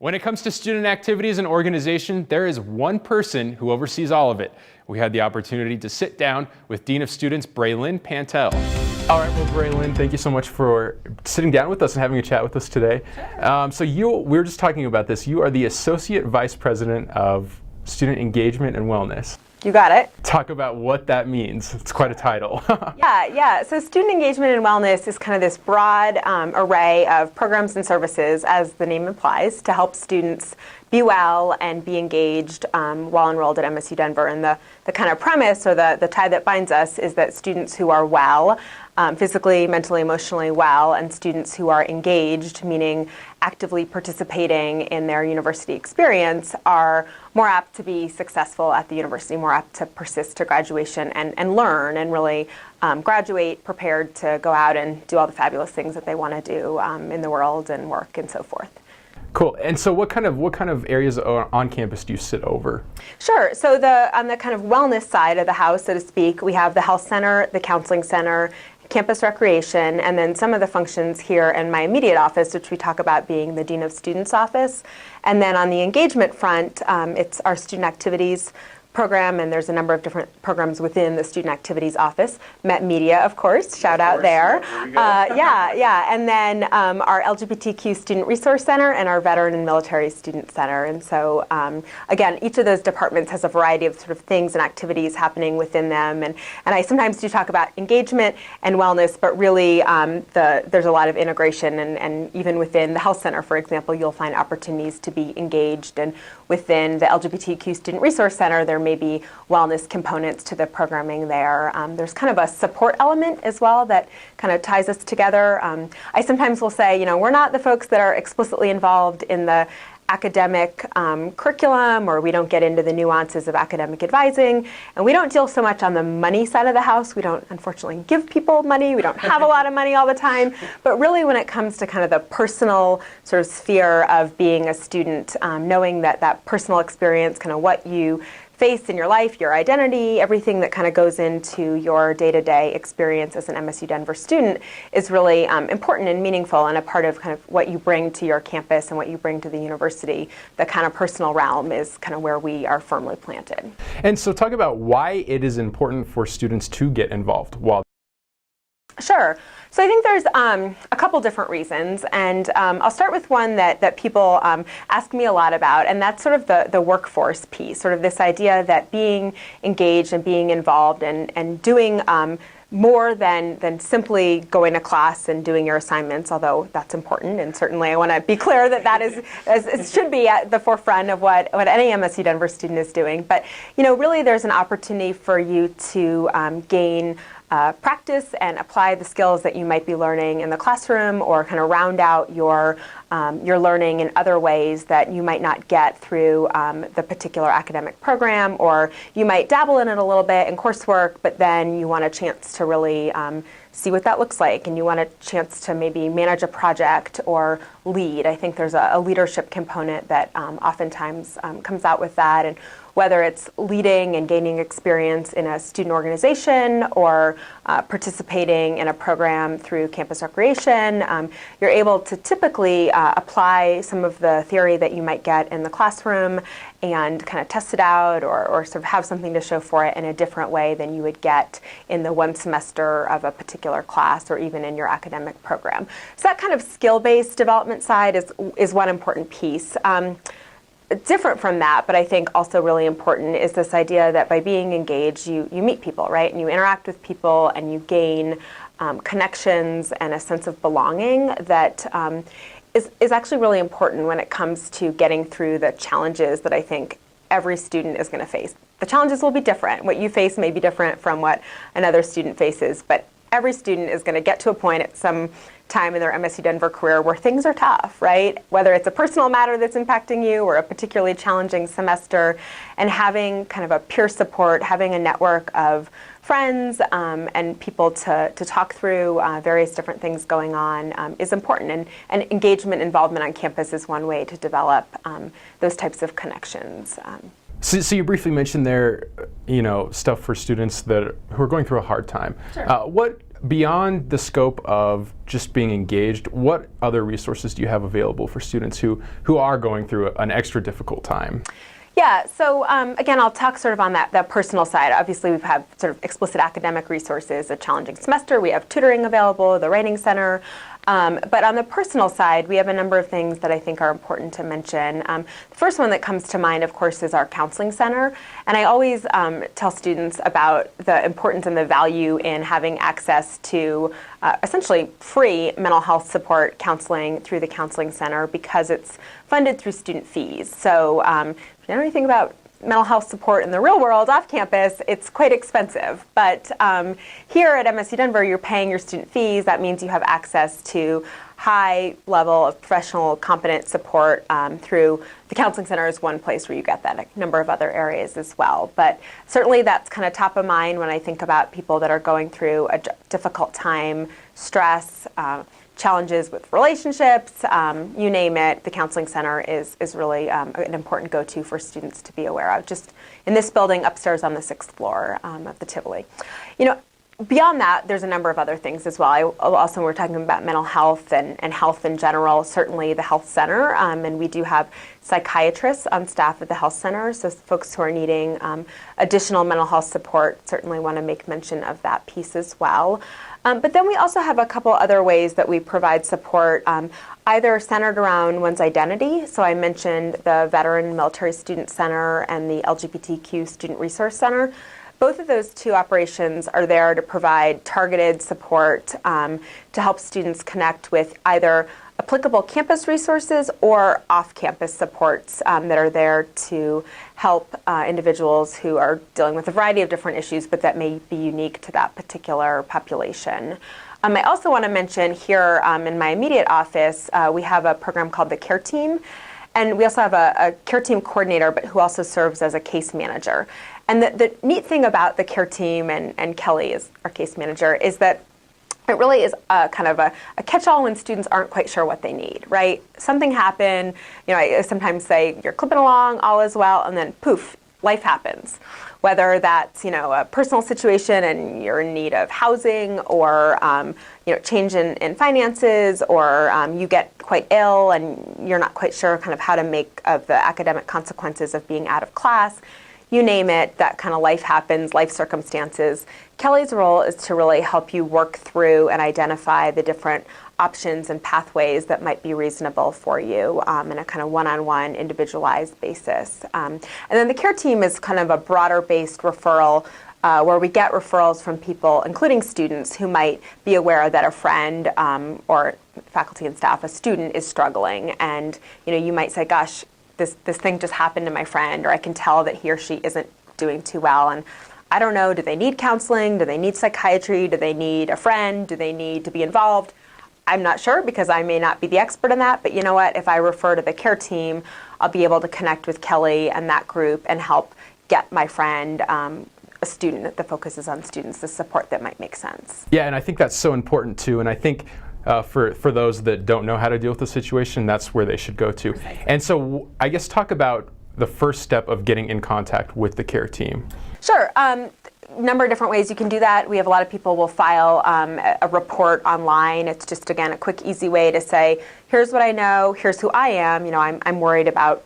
When it comes to student activities and organization, there is one person who oversees all of it. We had the opportunity to sit down with Dean of Students Bralin Pantel. All right, well, Braelin, thank you so much for sitting down with us and having a chat with us today. We were just talking about this. You are the Associate Vice President of Student Engagement and Wellness. You got it. Talk about what that means. It's quite a title. Yeah. So student engagement and wellness is kind of this broad array of programs and services, as the name implies, to help students be well and be engaged while enrolled at MSU Denver. And the kind of premise, or the tie that binds us, is that students who are well, physically, mentally, emotionally well, and students who are engaged, meaning actively participating in their university experience, are more apt to be successful at the university, more apt to persist to graduation and learn and really graduate prepared to go out and do all the fabulous things that they want to do in the world and work and so forth. Cool. And so what kind of areas on campus do you sit over? Sure. So on the kind of wellness side of the house, so to speak, we have the health center, the counseling center, campus recreation, and then some of the functions here in my immediate office, which we talk about being the Dean of Students office. And then on the engagement front, it's our student activities program, and there's a number of different programs within the student activities office. Met Media, of course, shout out there. Yeah. And then our LGBTQ Student Resource Center and our Veteran and Military Student Center. And so, again, each of those departments has a variety of sort of things and activities happening within them. And I sometimes do talk about engagement and wellness, but really there's a lot of integration. And even within the health center, for example, you'll find opportunities to be engaged. And within the LGBTQ Student Resource Center, there may be wellness components to the programming there. There's kind of a support element as well that kind of ties us together. I sometimes will say, we're not the folks that are explicitly involved in the academic curriculum, or we don't get into the nuances of academic advising, and we don't deal so much on the money side of the house. We don't, unfortunately, give people money. We don't have a lot of money all the time. But really, when it comes to kind of the personal sort of sphere of being a student, knowing that personal experience, kind of what you face in your life, your identity, everything that kind of goes into your day-to-day experience as an MSU Denver student is really important and meaningful, and a part of kind of what you bring to your campus and what you bring to the university. The kind of personal realm is kind of where we are firmly planted. And so talk about why it is important for students to get involved while. Sure. So I think there's a couple different reasons, and I'll start with one that people ask me a lot about, and that's sort of the workforce piece, sort of this idea that being engaged and being involved and doing more than simply going to class and doing your assignments, although that's important, and certainly I want to be clear that is, as it should be at the forefront of what any MSU Denver student is doing. But really there's an opportunity for you to gain practice and apply the skills that you might be learning in the classroom, or kind of round out your learning in other ways that you might not get through the particular academic program, or you might dabble in it a little bit in coursework, but then you want a chance to really see what that looks like, and you want a chance to maybe manage a project or lead. I think there's a leadership component that oftentimes comes out with that, and whether it's leading and gaining experience in a student organization or participating in a program through campus recreation, you're able to typically apply some of the theory that you might get in the classroom and kind of test it out, or sort of have something to show for it in a different way than you would get in the one semester of a particular class, or even in your academic program. So that kind of skill-based development side is one important piece. Different from that, but I think also really important, is this idea that by being engaged, you meet people, right? And you interact with people, and you gain connections and a sense of belonging that is actually really important when it comes to getting through the challenges that I think every student is going to face. The challenges will be different. What you face may be different from what another student faces, but every student is going to get to a point at some time in their MSU Denver career where things are tough, right? Whether it's a personal matter that's impacting you, or a particularly challenging semester, and having kind of a peer support, having a network of friends and people to talk through various different things going on is important. And engagement, involvement on campus is one way to develop those types of connections. So you briefly mentioned there, stuff for students who are going through a hard time. Sure. beyond the scope of just being engaged, what other resources do you have available for students who are going through an extra difficult time? Yeah, so again, I'll talk sort of on that personal side. Obviously, we have sort of explicit academic resources, a challenging semester, we have tutoring available, the Writing Center. But on the personal side, we have a number of things that I think are important to mention. The first one that comes to mind, of course, is our counseling center. And I always tell students about the importance and the value in having access to essentially free mental health support counseling through the counseling center because it's funded through student fees. So if you know anything about mental health support in the real world off campus, it's quite expensive. But here at MSU Denver, you're paying your student fees. That means you have access to high level of professional, competent support through the counseling center is one place where you get that, a number of other areas as well. But certainly that's kind of top of mind when I think about people that are going through a difficult time, stress, challenges with relationships, you name it. The counseling center is really an important go-to for students to be aware of. Just in this building upstairs on the 6th floor of the Tivoli. You know, beyond that, there's a number of other things as well. Also, when we're talking about mental health and health in general, certainly the health center, and we do have psychiatrists on staff at the health center, so folks who are needing additional mental health support certainly want to make mention of that piece as well. But then we also have a couple other ways that we provide support, either centered around one's identity. So I mentioned the Veteran Military Student Center and the LGBTQ Student Resource Center. Both of those two operations are there to provide targeted support to help students connect with either applicable campus resources or off-campus supports that are there to help individuals who are dealing with a variety of different issues, but that may be unique to that particular population. I also want to mention here in my immediate office, we have a program called the Care Team. And we also have a care team coordinator, but who also serves as a case manager. And the neat thing about the care team, and Kelly is our case manager, is that it really is kind of a catch-all when students aren't quite sure what they need, right? Something happened, you know, I sometimes say you're clipping along, all is well, and then poof, life happens. Whether that's, you know, a personal situation and you're in need of housing, or you know, change in finances, or you get quite ill and you're not quite sure kind of how to make of the academic consequences of being out of class. You name it, that kind of life happens, life circumstances. Kelly's role is to really help you work through and identify the different options and pathways that might be reasonable for you in a kind of one-on-one individualized basis. And then the care team is kind of a broader-based referral where we get referrals from people, including students, who might be aware that a friend or faculty and staff, a student, is struggling. And you know, you might say, gosh, this thing just happened to my friend, or I can tell that he or she isn't doing too well. And I don't know, do they need counseling? Do they need psychiatry? Do they need a friend? Do they need to be involved? I'm not sure, because I may not be the expert in that, but you know what? If I refer to the care team, I'll be able to connect with Kelly and that group and help get my friend, a student that focuses on students, the support that might make sense. Yeah, and I think that's so important too, and I think for those that don't know how to deal with the situation, that's where they should go to. And so I guess talk about the first step of getting in contact with the care team. Sure. Number of different ways you can do that. We have a lot of people will file a report online. It's just, again, a quick, easy way to say, here's what I know, here's who I am. You know, I'm worried about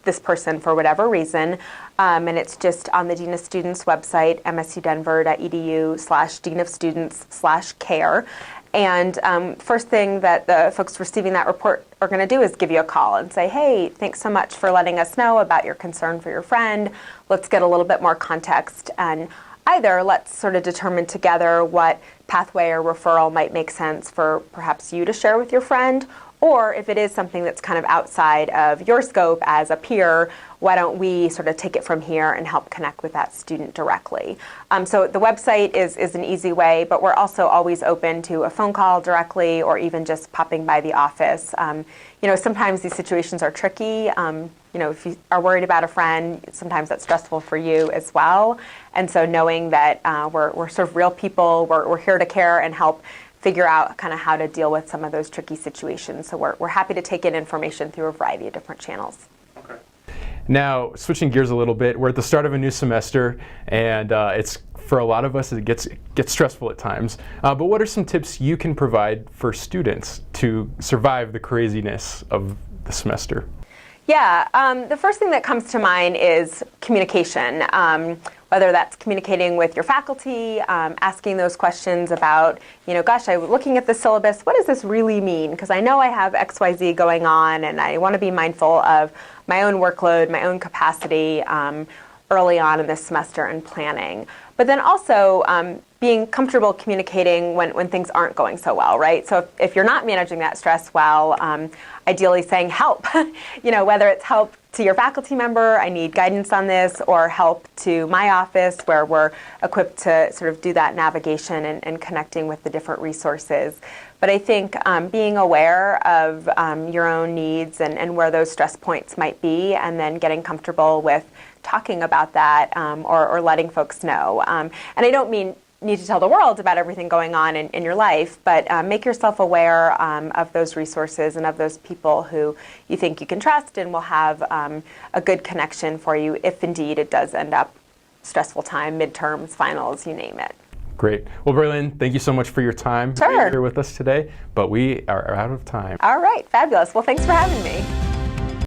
this person for whatever reason. And it's just on the Dean of Students website, msudenver.edu/deanofstudents/care. And first thing that the folks receiving that report are going to do is give you a call and say, hey, thanks so much for letting us know about your concern for your friend. Let's get a little bit more context. And either let's sort of determine together what pathway or referral might make sense for perhaps you to share with your friend, or if it is something that's kind of outside of your scope as a peer, why don't we sort of take it from here and help connect with that student directly. So the website is an easy way, but we're also always open to a phone call directly, or even just popping by the office. You know, sometimes these situations are tricky. You know, if you are worried about a friend, sometimes that's stressful for you as well. And so knowing that we're sort of real people, we're here to care and help figure out kind of how to deal with some of those tricky situations. So we're happy to take in information through a variety of different channels. Okay. Now, switching gears a little bit, we're at the start of a new semester, and it's for a lot of us, it gets stressful at times. But what are some tips you can provide for students to survive the craziness of the semester? Yeah, the first thing that comes to mind is communication. Whether that's communicating with your faculty, asking those questions about, gosh, I'm looking at the syllabus, what does this really mean? Because I know I have XYZ going on, and I want to be mindful of my own workload, my own capacity early on in this semester and planning. But then also being comfortable communicating when things aren't going so well, right? So if you're not managing that stress well, ideally saying help, whether it's help to your faculty member, I need guidance on this, or help to my office where we're equipped to sort of do that navigation and connecting with the different resources. But I think being aware of your own needs and where those stress points might be, and then getting comfortable with talking about that or letting folks know. And I don't need to tell the world about everything going on in your life, but make yourself aware of those resources and of those people who you think you can trust and will have a good connection for you if indeed it does end up stressful time, midterms, finals, you name it. Great. Well, Braelin, thank you so much for your time Sure. here with us today, but we are out of time. All right, fabulous. Well, thanks for having me.